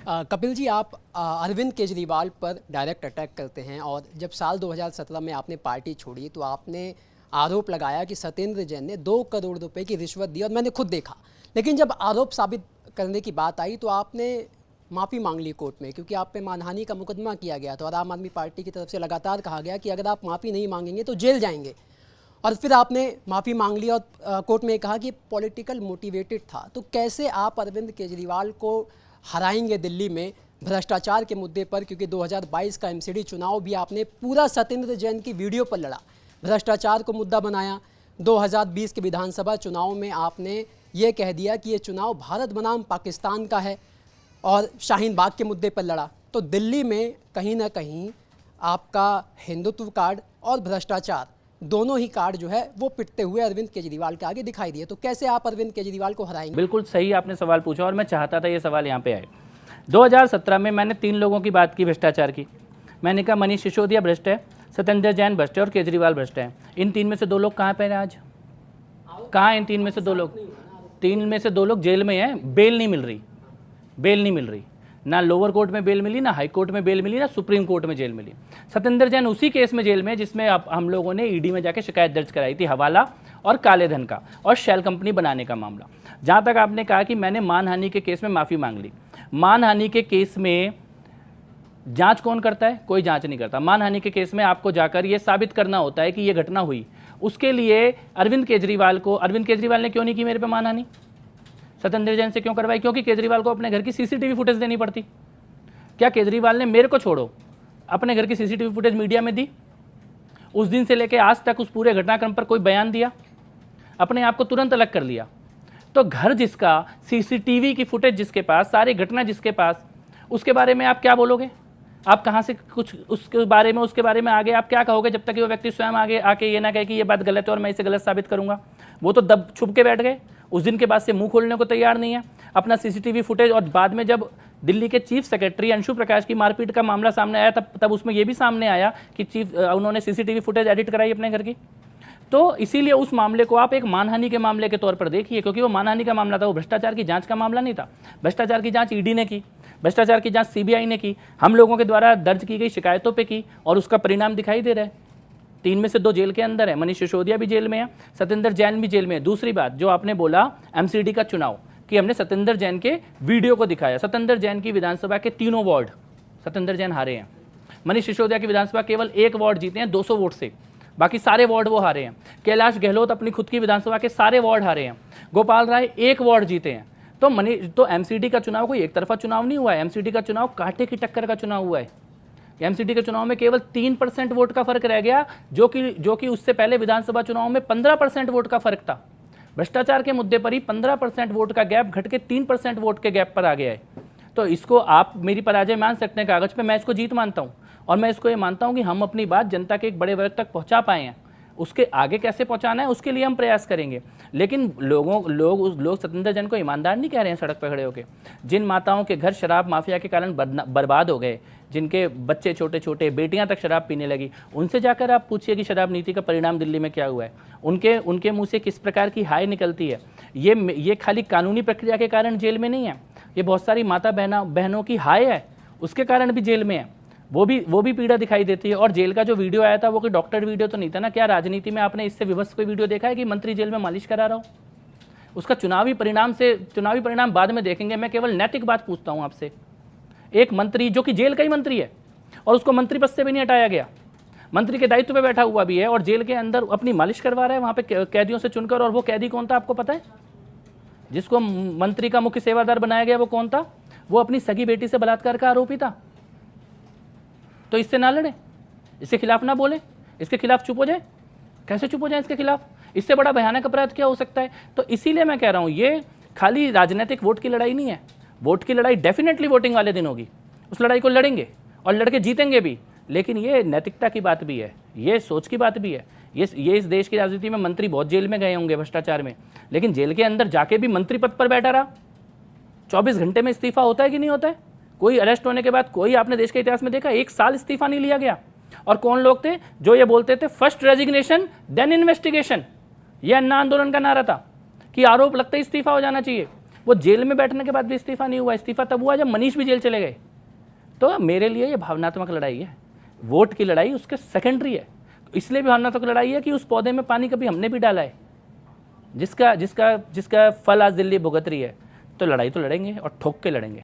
कपिल जी, आप अरविंद केजरीवाल पर direct attack करते हैं और जब साल 2017 में आपने पार्टी छोड़ी तो आपने आरोप लगाया कि सत्येंद्र जैन ने 2 करोड़ रुपए की रिश्वत दी और मैंने खुद देखा। लेकिन जब आरोप साबित करने की बात आई तो आपने माफ़ी मांग ली कोर्ट में, क्योंकि आप पे मानहानि का मुकदमा किया गया था और आम आदमी पार्टी की तरफ से लगातार कहा गया कि अगर आप माफ़ी नहीं मांगेंगे तो जेल जाएंगे। और फिर आपने माफ़ी मांग ली और कोर्ट में कहा कि पॉलिटिकल मोटिवेटेड था। तो कैसे आप अरविंद केजरीवाल को हराएंगे दिल्ली में भ्रष्टाचार के मुद्दे पर, क्योंकि 2022 का एमसीडी चुनाव भी आपने पूरा सत्येंद्र जैन की वीडियो पर लड़ा, भ्रष्टाचार को मुद्दा बनाया। 2020 के विधानसभा चुनाव में आपने ये कह दिया कि ये चुनाव भारत बनाम पाकिस्तान का है और शाहीन बाग के मुद्दे पर लड़ा। तो दिल्ली में कहीं ना कहीं आपका हिंदुत्व कार्ड और भ्रष्टाचार दोनों ही कार्ड जो है वो पिटते हुए अरविंद केजरीवाल के आगे दिखाई दिए। तो कैसे आप अरविंद केजरीवाल को हराएंगे? बिल्कुल सही आपने सवाल पूछा और मैं चाहता था ये सवाल यहाँ पे आए। 2017 में मैंने 3 लोगों की बात की भ्रष्टाचार की। मैंने कहा मनीष सिसोदिया भ्रष्ट है, सत्येंद्र जैन भ्रष्ट है और केजरीवाल भ्रष्ट है। इन 3 में से 2 लोग कहाँ पे हैं आज? कहाँ इन 3 में से 2 लोग? 3 में से 2 लोग जेल में हैं। बेल नहीं मिल रही, बेल नहीं मिल रही। ना लोअर कोर्ट में बेल मिली, ना हाई कोर्ट में बेल मिली, ना सुप्रीम कोर्ट में जेल मिली। सत्येंद्र जैन उसी केस में जेल में है जिसमें हम लोगों ने ईडी में जाके शिकायत दर्ज कराई थी, हवाला और काले धन का और शेल कंपनी बनाने का मामला। जहाँ तक आपने कहा कि मैंने मानहानि के केस में माफ़ी मांग ली, मानहानि के केस में जांच कौन करता है? कोई जांच नहीं करता। मानहानि के केस में आपको जाकर ये साबित करना होता है कि ये घटना हुई। उसके लिए अरविंद केजरीवाल ने क्यों नहीं की मेरे पे मानहानि? सत्येंद्र जैन से क्यों करवाई? क्योंकि केजरीवाल को अपने घर की सीसीटीवी फुटेज देनी पड़ती। क्या केजरीवाल ने मेरे को छोड़ो अपने घर की सीसीटीवी फुटेज मीडिया में दी? उस दिन से लेकर आज तक उस पूरे घटनाक्रम पर कोई बयान दिया? अपने आप को तुरंत अलग कर लिया। तो घर जिसका, सीसीटीवी की फुटेज जिसके पास, सारी घटना जिसके पास, उसके बारे में आप क्या बोलोगे? आप कहाँ से कुछ उसके बारे में आगे आप क्या कहोगे जब तक कि वो व्यक्ति स्वयं आगे आके ये ना कहे कि ये बात गलत है और मैं इसे गलत साबित करूंगा? वो तो दब छुप के बैठ गए। उस दिन के बाद से मुंह खोलने को तैयार नहीं है। अपना सीसीटीवी फुटेज, और बाद में जब दिल्ली के चीफ सेक्रेटरी अंशु प्रकाश की मारपीट का मामला सामने आया तब उसमें यह भी सामने आया कि उन्होंने सीसीटीवी फुटेज एडिट कराई अपने घर की। तो इसीलिए उस मामले को आप एक मानहानि के मामले के तौर पर देखिए, क्योंकि वो मानहानि का मामला था, वो भ्रष्टाचार की जांच का मामला नहीं था। भ्रष्टाचार की जांच ईडी ने की, भ्रष्टाचार की जांच सीबीआई ने की, हम लोगों के द्वारा दर्ज की गई शिकायतों पे की, और उसका परिणाम दिखाई दे रहा है। 3 में से 2 जेल के अंदर है। मनीष सिसोदिया भी जेल में है, सत्येंद्र जैन भी जेल में है। दूसरी बात जो आपने बोला एमसीडी का चुनाव, कि हमने सत्येंद्र जैन के वीडियो को दिखाया। सत्येंद्र जैन की विधानसभा के 3 वार्ड सत्येंद्र जैन हारे हैं। मनीष सिसोदिया की विधानसभा केवल 1 वार्ड जीते हैं 200 वोट से, बाकी सारे वार्ड वो हारे हैं। कैलाश गहलोत अपनी खुद की विधानसभा के सारे वार्ड हारे हैं। गोपाल राय 1 वार्ड जीते हैं। तो एमसीडी का चुनाव कोई एक तरफा चुनाव नहीं हुआ है। एमसीडी का चुनाव कांटे की टक्कर का चुनाव हुआ है। एमसीडी के चुनाव में केवल 3% वोट का फर्क रह गया, जो कि उससे पहले विधानसभा चुनाव में 15% वोट का फर्क था। भ्रष्टाचार के मुद्दे पर ही 15% वोट का गैप घट के 3% वोट के गैप पर आ गया है। तो इसको आप मेरी पराजय मान सकते हैं कागज पे, मैं इसको जीत मानता हूं। और मैं इसको ये मानता हूं कि हम अपनी बात जनता के एक बड़े वर्ग तक पहुंचा पाए हैं। उसके आगे कैसे पहुंचाना है उसके लिए हम प्रयास करेंगे। लेकिन लोग सत्येंद्र जैन को ईमानदार नहीं कह रहे हैं सड़क पर खड़े होकर। जिन माताओं के घर शराब माफिया के कारण बर्बाद हो गए, जिनके बच्चे छोटे छोटे, बेटियां तक शराब पीने लगी, उनसे जाकर आप पूछिए कि शराब नीति का परिणाम दिल्ली में क्या हुआ है। उनके मुंह से किस प्रकार की हाय निकलती है। ये खाली कानूनी प्रक्रिया के कारण जेल में नहीं है, ये बहुत सारी माता बहनों की हाय है, उसके कारण भी जेल में है। वो भी पीड़ा दिखाई देती है। और जेल का जो वीडियो आया था वो कोई डॉक्टर वीडियो तो नहीं था ना। क्या राजनीति में आपने इससे विवश कोई वीडियो देखा है कि मंत्री जेल में मालिश करा रहा हो? उसका चुनावी परिणाम बाद में देखेंगे। मैं केवल नैतिक बात पूछता हूं आपसे। एक मंत्री जो कि जेल का ही मंत्री है और उसको मंत्री पद से भी नहीं हटाया गया, मंत्री के दायित्व पे बैठा हुआ भी है और जेल के अंदर अपनी मालिश करवा रहा है वहां पे कैदियों से चुनकर। और वो कैदी कौन था आपको पता है? जिसको मंत्री का मुख्य सेवादार बनाया गया वो कौन था? वो अपनी सगी बेटी से बलात्कार का आरोपी था। तो इससे ना लड़े, इसके खिलाफ ना बोले, इसके खिलाफ चुप हो जाए? कैसे चुप हो जाए इसके खिलाफ? इससे बड़ा भयानक अपराध क्या हो सकता है? तो इसीलिए मैं कह रहा हूं ये खाली राजनीतिक वोट की लड़ाई नहीं है। वोट की लड़ाई डेफिनेटली वोटिंग वाले दिन होगी, उस लड़ाई को लड़ेंगे और लड़के जीतेंगे भी। लेकिन ये नैतिकता की बात भी है, ये सोच की बात भी है। ये इस देश की राजनीति में मंत्री बहुत जेल में गए होंगे भ्रष्टाचार में, लेकिन जेल के अंदर जाके भी मंत्री पद पर बैठा रहा। 24 घंटे में इस्तीफा होता है कि नहीं होता है? कोई अरेस्ट होने के बाद कोई आपने देश के इतिहास में देखा 1 साल इस्तीफा नहीं लिया गया? और कौन लोग थे जो ये बोलते थे फर्स्ट रेजिग्नेशन देन इन्वेस्टिगेशन? ये अन्ना आंदोलन का नारा था कि आरोप लगते ही इस्तीफा हो जाना चाहिए। वो जेल में बैठने के बाद भी इस्तीफा नहीं हुआ। इस्तीफा तब हुआ जब मनीष भी जेल चले गए। तो मेरे लिए ये भावनात्मक लड़ाई है, वोट की लड़ाई उसके सेकेंडरी है। इसलिए भी भावनात्मक लड़ाई है कि उस पौधे में पानी कभी हमने भी डाला है, जिसका जिसका जिसका फल आज दिल्ली भुगत रही है। तो लड़ाई तो लड़ेंगे और ठोक के लड़ेंगे।